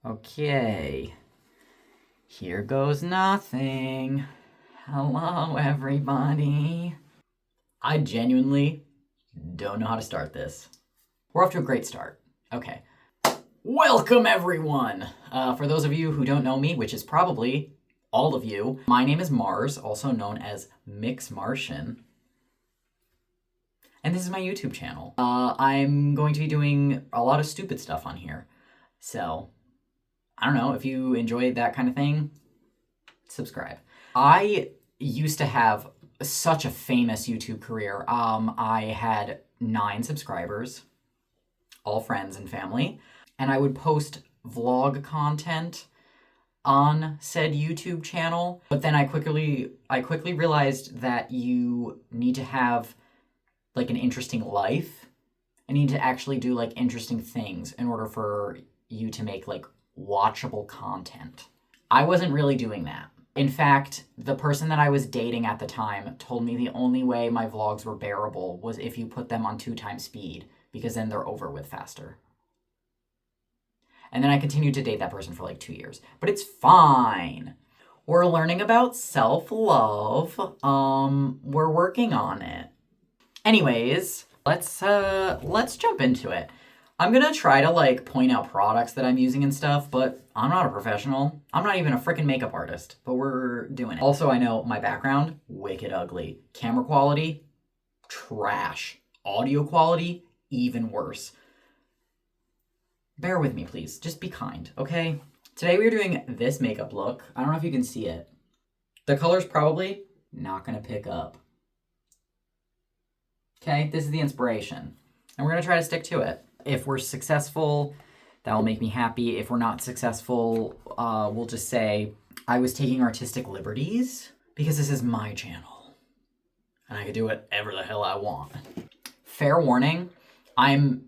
Okay, here goes nothing. Hello, everybody. I genuinely don't know how to start this. We're off to a great start. Okay. Welcome, everyone! For those of you who don't know me, which is probably all of you, my name is Mars, also known as Martian. And this is my YouTube channel. I'm going to be doing a lot of stupid stuff on here. So, I don't know, if you enjoy that kind of thing, subscribe. I used to have such a famous YouTube career. I had 9 subscribers, all friends and family, and I would post vlog content on said YouTube channel. But then I quickly realized that you need to have like an interesting life. I need to actually do like interesting things in order for you to make like watchable content. I wasn't really doing that. In fact, the person that I was dating at the time told me the only way my vlogs were bearable was if you put them on 2x speed, because then they're over with faster. And then I continued to date that person for like 2 years. But it's fine. We're learning about self-love. We're working on it. Anyways, let's jump into it. I'm gonna try to like point out products that I'm using and stuff, but I'm not a professional. I'm not even a freaking makeup artist, but we're doing it. Also, I know my background, wicked ugly. Camera quality, trash. Audio quality, even worse. Bear with me, please. Just be kind, okay? Today we're doing this makeup look. I don't know if you can see it. The color's probably not gonna pick up. Okay, this is the inspiration. And we're gonna try to stick to it. If we're successful, that will make me happy. If we're not successful, we'll just say I was taking artistic liberties because this is my channel. And I can do whatever the hell I want. Fair warning, I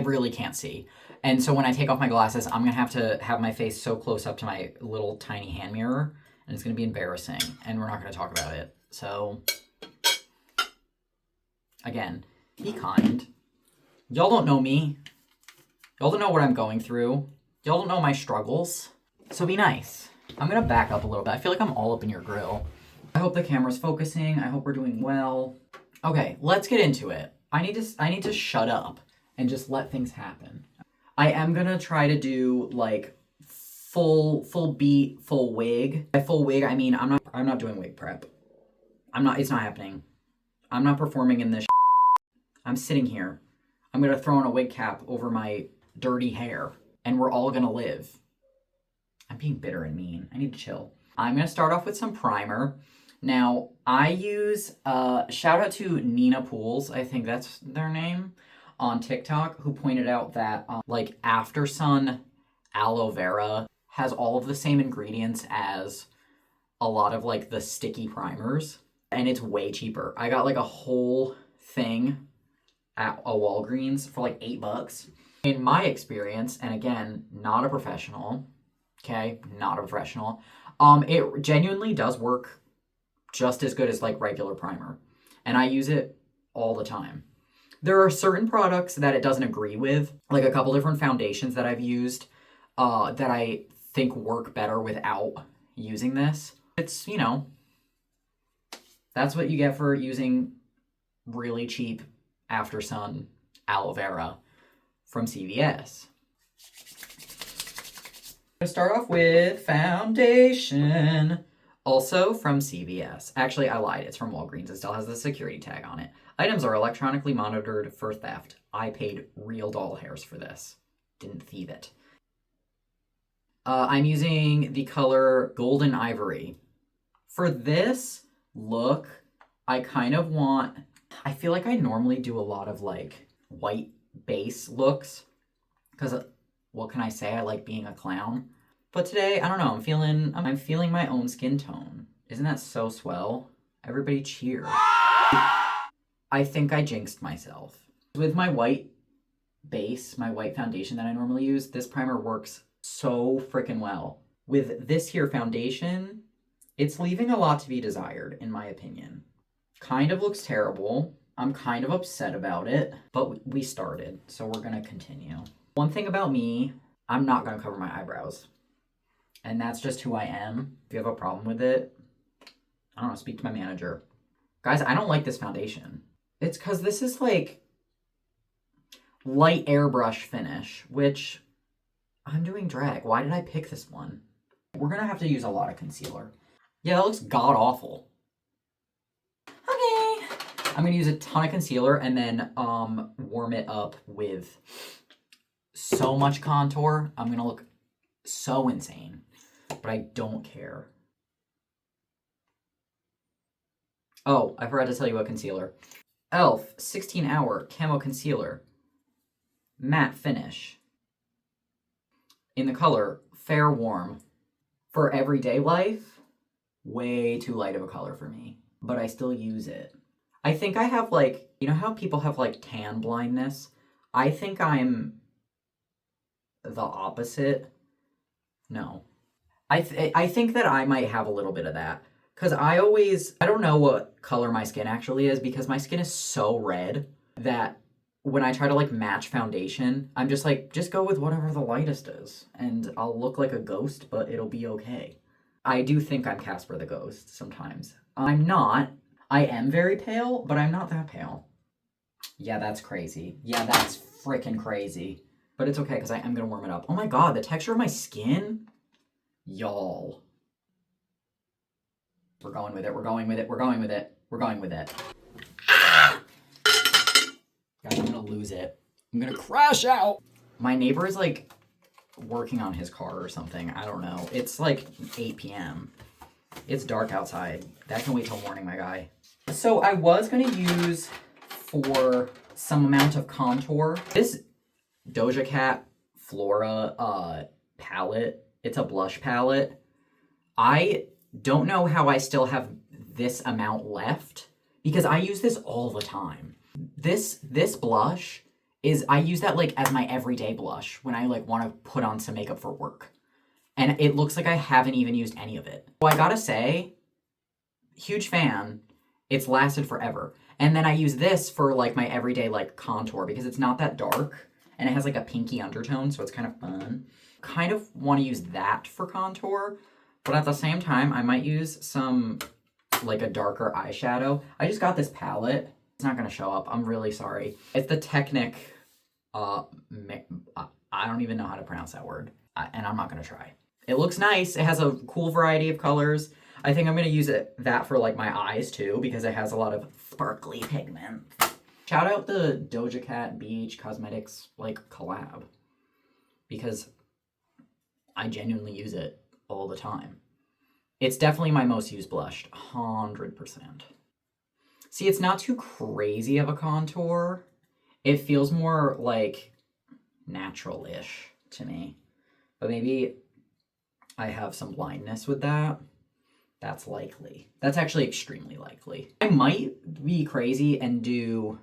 really can't see. And so when I take off my glasses, I'm gonna have to have my face so close up to my little tiny hand mirror, and it's gonna be embarrassing, and we're not gonna talk about it. So, again, be kind. Y'all don't know me. Y'all don't know what I'm going through. Y'all don't know my struggles. So be nice. I'm gonna back up a little bit. I feel like I'm all up in your grill. I hope the camera's focusing. I hope we're doing well. Okay, let's get into it. I need to shut up and just let things happen. I am gonna try to do like full beat, full wig. By full wig, I mean I'm not doing wig prep. It's not happening. I'm not performing in this. I'm sitting here. I'm gonna throw on a wig cap over my dirty hair, and we're all gonna live. I'm being bitter and mean. I need to chill. I'm gonna start off with some primer. Now, I use, shout out to Nina Pools, I think that's their name, on TikTok, who pointed out that, like, After Sun aloe vera has all of the same ingredients as a lot of, like, the sticky primers, and it's way cheaper. I got, like, a whole thing at a Walgreens for like $8. In my experience, and again, not a professional, okay, not a professional, it genuinely does work just as good as like regular primer. And I use it all the time. There are certain products that it doesn't agree with, like a couple different foundations that I've used that I think work better without using this. It's, you know, that's what you get for using really cheap After Sun aloe vera from CVS. I'm going to start off with foundation, also from CVS. Actually, I lied. It's from Walgreens. It still has the security tag on it. Items are electronically monitored for theft. I paid real doll hairs for this. Didn't thieve it. I'm using the color Golden Ivory. For this look, I kind of want... I feel like I normally do a lot of like white base looks because what can I say? I like being a clown. But today, I don't know, I'm feeling my own skin tone. Isn't that so swell? Everybody cheer. I think I jinxed myself. With my white base, my white foundation that I normally use, this primer works so freaking well. With this here foundation, it's leaving a lot to be desired, in my opinion. Kind of looks terrible. I'm kind of upset about it, but we started, so we're gonna continue. One thing about me I'm not going to cover my eyebrows. And that's just who I am. If you have a problem with it, I don't know, speak to my manager. Guys, I don't like this foundation. It's because this is like light airbrush finish, which I'm doing drag. Why did I pick this one? We're going to have to use a lot of concealer. Yeah, that looks god-awful. Okay. I'm going to use a ton of concealer and then warm it up with so much contour. I'm going to look so insane, but I don't care. Oh, I forgot to tell you about concealer. e.l.f. 16 Hour Camo Concealer. Matte finish. In the color Fair Warm. For everyday life, way too light of a color for me, but I still use it. I think I have like, you know how people have like tan blindness? I think I'm the opposite. No. I think that I might have a little bit of that. Because I don't know what color my skin actually is because my skin is so red that when I try to like match foundation, I'm just like, just go with whatever the lightest is. And I'll look like a ghost, but it'll be okay. I do think I'm Casper the Ghost sometimes. I'm not. I am very pale, but I'm not that pale. Yeah, that's crazy. Yeah, that's freaking crazy. But it's okay because I am going to warm it up. Oh my god, the texture of my skin? Y'all. We're going with it, we're going with it, we're going with it, we're going with it. Guys, I'm gonna lose it. I'm gonna crash out. My neighbor is like working on his car or something. I don't know. It's like 8 p.m. It's dark outside. That can wait till morning, my guy. So I was gonna use for some amount of contour this Doja Cat Flora palette. It's a blush palette. I don't know how I still have this amount left because I use this all the time. This blush is, I use that like as my everyday blush when I like want to put on some makeup for work. And it looks like I haven't even used any of it. So I gotta say, huge fan. It's lasted forever. And then I use this for like my everyday like contour because it's not that dark and it has like a pinky undertone, so it's kind of fun. Kind of want to use that for contour, but at the same time, I might use some like a darker eyeshadow. I just got this palette. It's not gonna show up. I'm really sorry. It's the Technic, I don't even know how to pronounce that word, and I'm not gonna try. It looks nice. It has a cool variety of colors. I think I'm gonna use that for like my eyes too, because it has a lot of sparkly pigment. Shout out the Doja Cat BH Cosmetics like collab, because I genuinely use it all the time. It's definitely my most used blush, 100%. See, it's not too crazy of a contour. It feels more like natural-ish to me. But maybe I have some blindness with that. That's likely. That's actually extremely likely. I might be crazy and do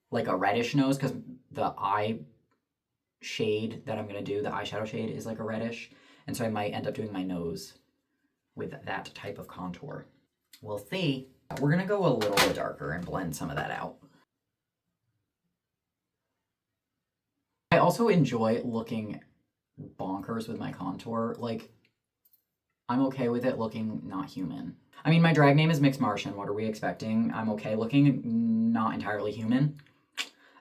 like a reddish nose because the eye shade that I'm going to do, the eyeshadow shade, is like a reddish. And so I might end up doing my nose with that type of contour. We'll see. We're going to go a little bit darker and blend some of that out. I also enjoy looking bonkers with my contour. Like, I'm okay with it looking not human. I mean, my drag name is Mixed Martian. What are we expecting? I'm okay looking not entirely human.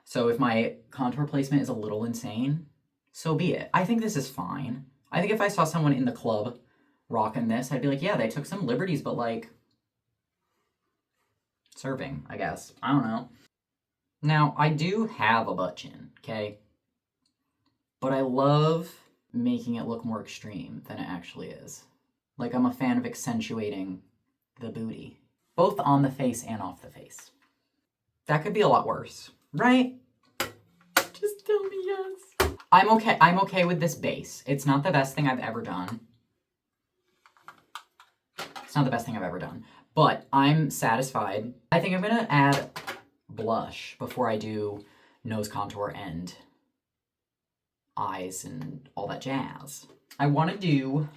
So if my contour placement is a little insane, so be it. I think this is fine. I think if I saw someone in the club rocking this, I'd be like, yeah, they took some liberties, but like, serving, I guess. I don't know. Now, I do have a butt chin, okay? But I love making it look more extreme than it actually is. Like, I'm a fan of accentuating the booty, both on the face and off the face. That could be a lot worse, right? Just tell me yes. I'm okay with this base. It's not the best thing I've ever done. It's not the best thing I've ever done, but I'm satisfied. I think I'm gonna add blush before I do nose contour and eyes and all that jazz. I want to do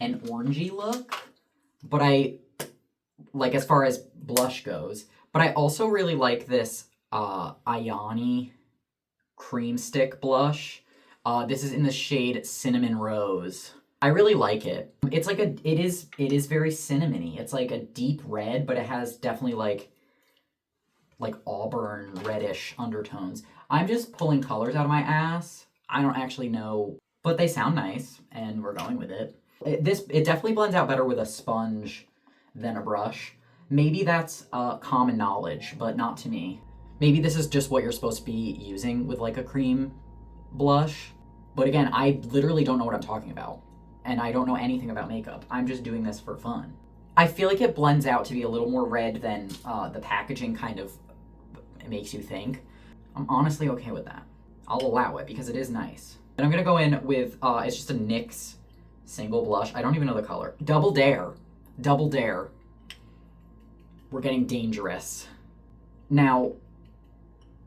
an orangey look, but like as far as blush goes, but I also really like this Ayani cream stick blush. This is in the shade Cinnamon Rose. I really like it. It's like it is very cinnamony. It's like a deep red, but it has definitely like auburn reddish undertones. I'm just pulling colors out of my ass. I don't actually know, but they sound nice and we're going with it. It definitely blends out better with a sponge than a brush. Maybe that's common knowledge, but not to me. Maybe this is just what you're supposed to be using with like a cream blush. But again, I literally don't know what I'm talking about. And I don't know anything about makeup. I'm just doing this for fun. I feel like it blends out to be a little more red than the packaging kind of makes you think. I'm honestly okay with that. I'll allow it because it is nice. And I'm gonna go in with, it's just a NYX single blush. I don't even know the color. Double Dare. Double Dare. We're getting dangerous. Now,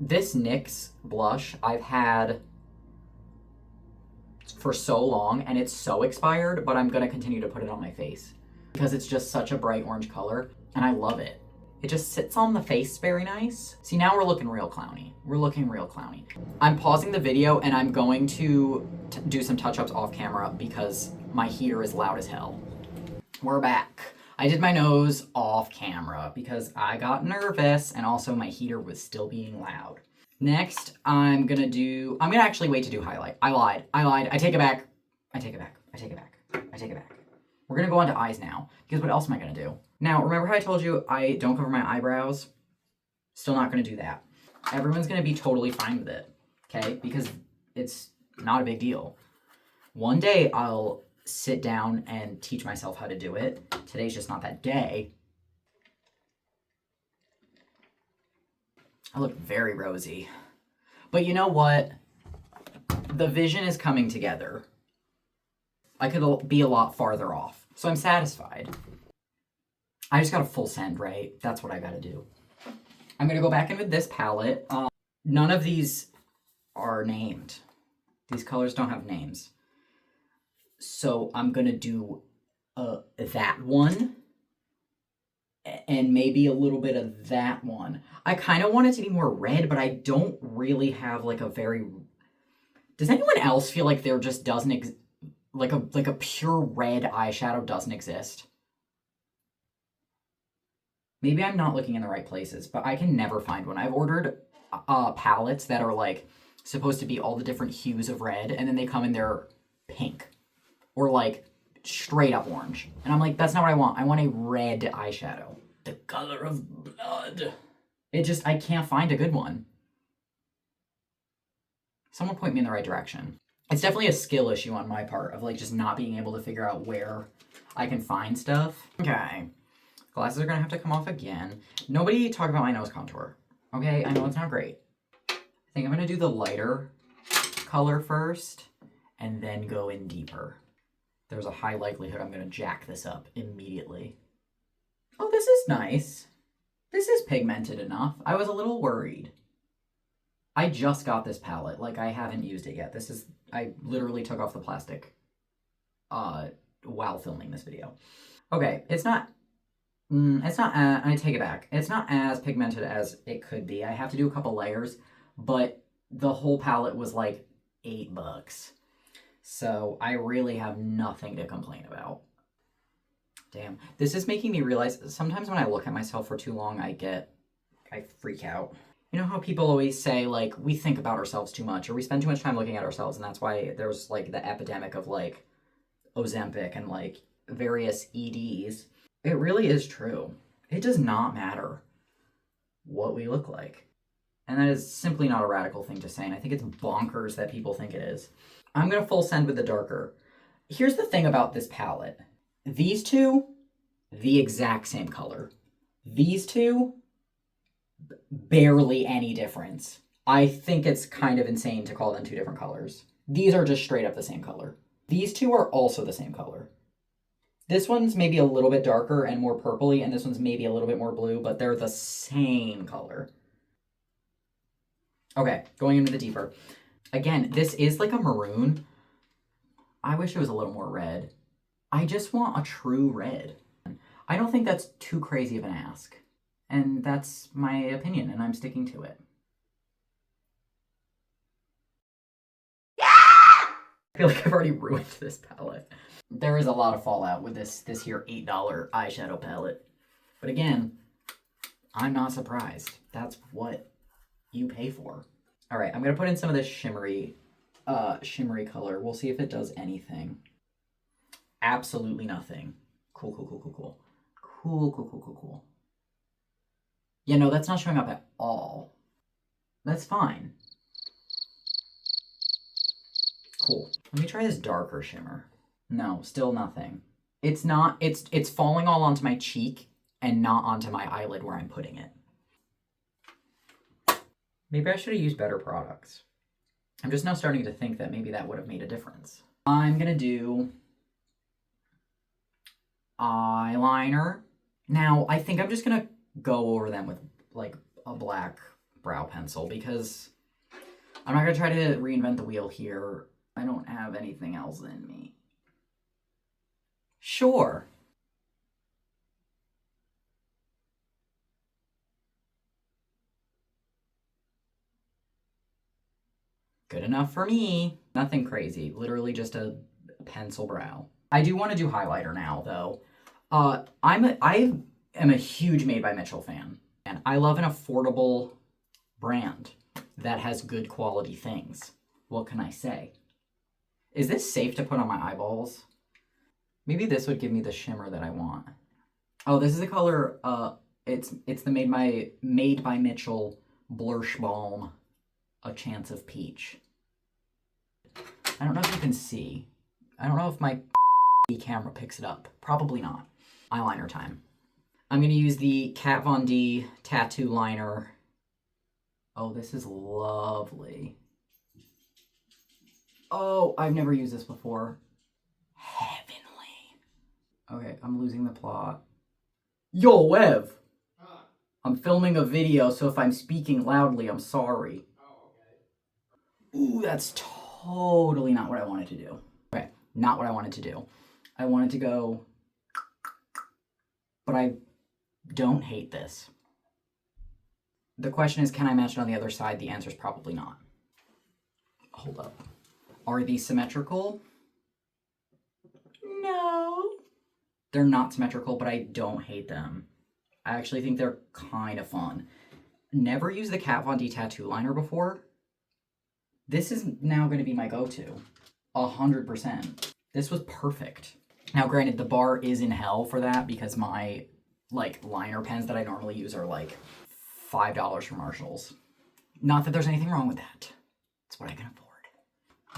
this NYX blush I've had for so long and it's so expired, but I'm gonna continue to put it on my face because it's just such a bright orange color and I love it. It just sits on the face very nice. See, now we're looking real clowny. We're looking real clowny. I'm pausing the video and I'm going to do some touch-ups off camera because my heater is loud as hell. We're back. I did my nose off camera because I got nervous and also my heater was still being loud. Next, I'm gonna actually wait to do highlight. I lied. I take it back. I take it back. We're gonna go on to eyes now because what else am I gonna do? Now, remember how I told you I don't cover my eyebrows? Still not gonna do that. Everyone's gonna be totally fine with it, okay? Because it's not a big deal. One day I'll sit down and teach myself how to do it. Today's just not that day. I look very rosy. But you know what? The vision is coming together. I could be a lot farther off. So I'm satisfied. I just got a full send, right? That's what I gotta do. I'm gonna go back in with this palette. None of these are named. These colors don't have names. So I'm gonna do that one. And maybe a little bit of that one. I kind of want it to be more red, but I don't really have like a very... Does anyone else feel like there just doesn't like a pure red eyeshadow doesn't exist? Maybe I'm not looking in the right places, but I can never find one. I've ordered palettes that are like supposed to be all the different hues of red, and then they come in their pink or like straight up orange. And I'm like, that's not what I want. I want a red eyeshadow. The color of blood. I can't find a good one. Someone point me in the right direction. It's definitely a skill issue on my part of like just not being able to figure out where I can find stuff. Okay. Glasses are gonna have to come off again. Nobody talk about my nose contour. Okay, I know it's not great. I think I'm gonna do the lighter color first and then go in deeper. There's a high likelihood I'm gonna jack this up immediately. Oh, this is nice. This is pigmented enough. I was a little worried. I just got this palette. Like, I haven't used it yet. I literally took off the plastic while filming this video. Okay, I take it back. It's not as pigmented as it could be. I have to do a couple layers, but the whole palette was like $8. So I really have nothing to complain about. Damn, this is making me realize sometimes when I look at myself for too long, I freak out. You know how people always say, like, we think about ourselves too much, or we spend too much time looking at ourselves, and that's why there's, like, the epidemic of, like, Ozempic and, like, various EDs. It really is true. It does not matter what we look like. And that is simply not a radical thing to say, and I think it's bonkers that people think it is. I'm gonna full send with the darker. Here's the thing about this palette. These two, the exact same color. These two, barely any difference. I think it's kind of insane to call them two different colors. These are just straight up the same color. These two are also the same color. This one's maybe a little bit darker and more purpley, and this one's maybe a little bit more blue, but they're the same color. Okay, going into the deeper. Again, this is like a maroon. I wish it was a little more red. I just want a true red. I don't think that's too crazy of an ask. And that's my opinion, and I'm sticking to it. I feel like I've already ruined this palette. There is a lot of fallout with this here $8 eyeshadow palette. But again, I'm not surprised. That's what you pay for. All right, I'm gonna put in some of this shimmery color. We'll see if it does anything. Absolutely nothing. Cool. Cool. Yeah, no, that's not showing up at all. That's fine. Cool. Let me try this darker shimmer. No, still nothing. It's not, it's falling all onto my cheek and not onto my eyelid where I'm putting it. Maybe I should have used better products. I'm just now starting to think that maybe that would have made a difference. I'm gonna do eyeliner. Now, I think I'm just gonna go over them with like a black brow pencil because I'm not gonna try to reinvent the wheel here. I don't have anything else in me. Sure. Good enough for me. Nothing crazy. Literally just a pencil brow. I do want to do highlighter now, though. I am a huge Made by Mitchell fan, and I love an affordable brand that has good quality things. What can I say? Is this safe to put on my eyeballs? Maybe this would give me the shimmer that I want. Oh, this is the color, it's the Made by Mitchell Blush Balm, A Chance of Peach. I don't know if you can see. I don't know if my camera picks it up. Probably not. Eyeliner time. I'm gonna use the Kat Von D Tattoo Liner. Oh, this is lovely. Oh, I've never used this before. Heavenly. Okay, I'm losing the plot. Yo, Ev! Huh? I'm filming a video, so if I'm speaking loudly, I'm sorry. Oh, okay. Ooh, that's totally not what I wanted to do. Okay, not what I wanted to do. I wanted to go... But I don't hate this. The question is, can I match it on the other side? The answer is probably not. Hold up. Are these symmetrical? No. They're not symmetrical, but I don't hate them. I actually think they're kind of fun. Never used the Kat Von D Tattoo Liner before. This is now going to be my go-to. 100%. This was perfect. Now, granted, the bar is in hell for that because my, liner pens that I normally use are, $5 from Marshalls. Not that there's anything wrong with that. It's what I can afford.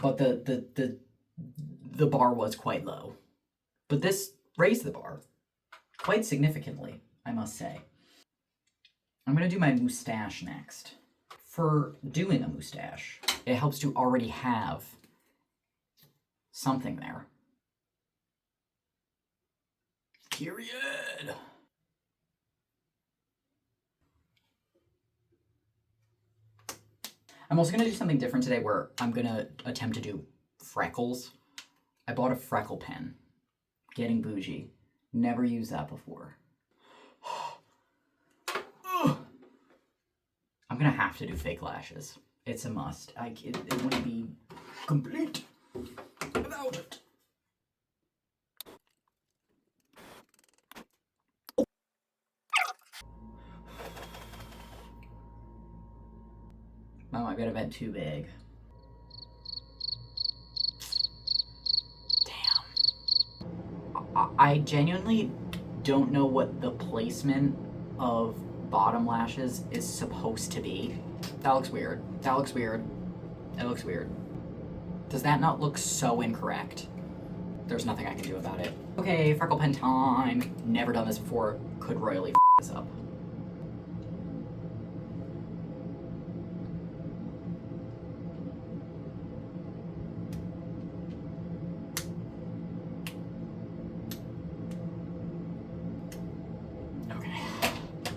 But the bar was quite low. But this raised the bar quite significantly, I must say. I'm going to do my mustache next. For doing a mustache, it helps to already have something there. Period. I'm also going to do something different today where I'm going to attempt to do freckles. I bought a freckle pen. Getting bougie. Never used that before. I'm going to have to do fake lashes. It's a must. It wouldn't be complete without it. Oh, I got a vent too big. Damn. I genuinely don't know what the placement of bottom lashes is supposed to be. That looks weird. That looks weird. It looks weird. Does that not look so incorrect? There's nothing I can do about it. Okay, freckle pen time. Never done this before. Could royally f this up.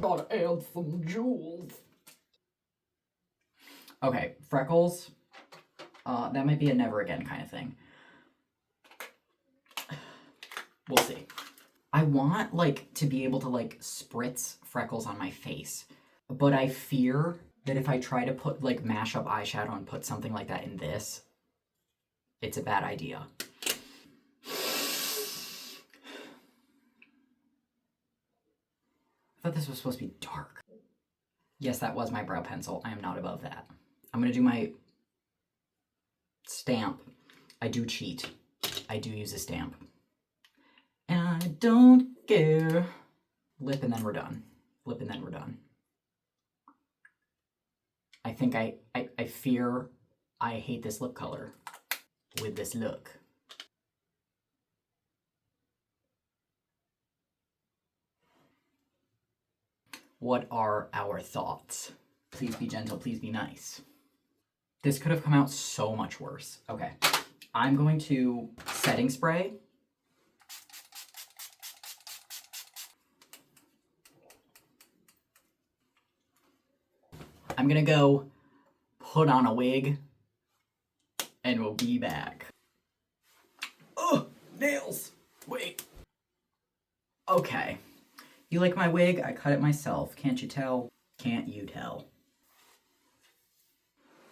Gotta add some jewels. Okay, freckles. That might be a never again kind of thing. We'll see. I want, to be able to, spritz freckles on my face. But I fear that if I try to put, mash up eyeshadow and put something like that in this, It's a bad idea. I thought this was supposed to be dark. Yes, that was my brow pencil. I am not above that. I'm gonna do my stamp. I do cheat. I do use a stamp. And I don't care. Lip and then we're done. Lip and then we're done. I think I fear I hate this lip color with this look. What are our thoughts? Please be gentle, please be nice. This could have come out so much worse. Okay, I'm going to setting spray. I'm gonna go put on a wig and we'll be back. Oh, nails! Wait. Okay. You like my wig? I cut it myself. Can't you tell? Can't you tell?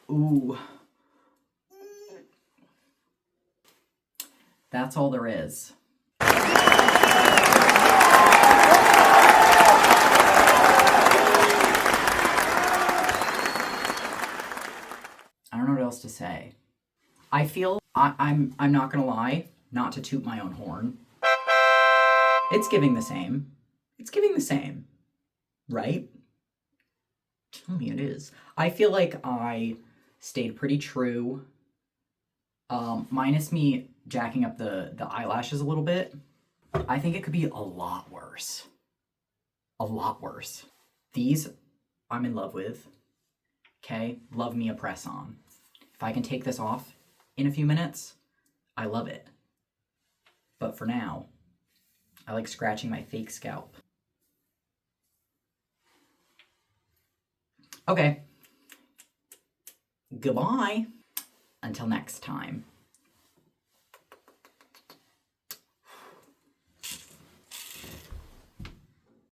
Ooh. That's all there is. I don't know what else to say. I feel I'm not gonna lie, not to toot my own horn. It's giving the same. It's giving the same, right? Tell me it is. I feel like I stayed pretty true. Minus me jacking up the eyelashes a little bit. I think it could be a lot worse. A lot worse. These I'm in love with. Okay, love me a press-on. If I can take this off in a few minutes, I love it. But for now, I like scratching my fake scalp. Okay. Goodbye. Until next time.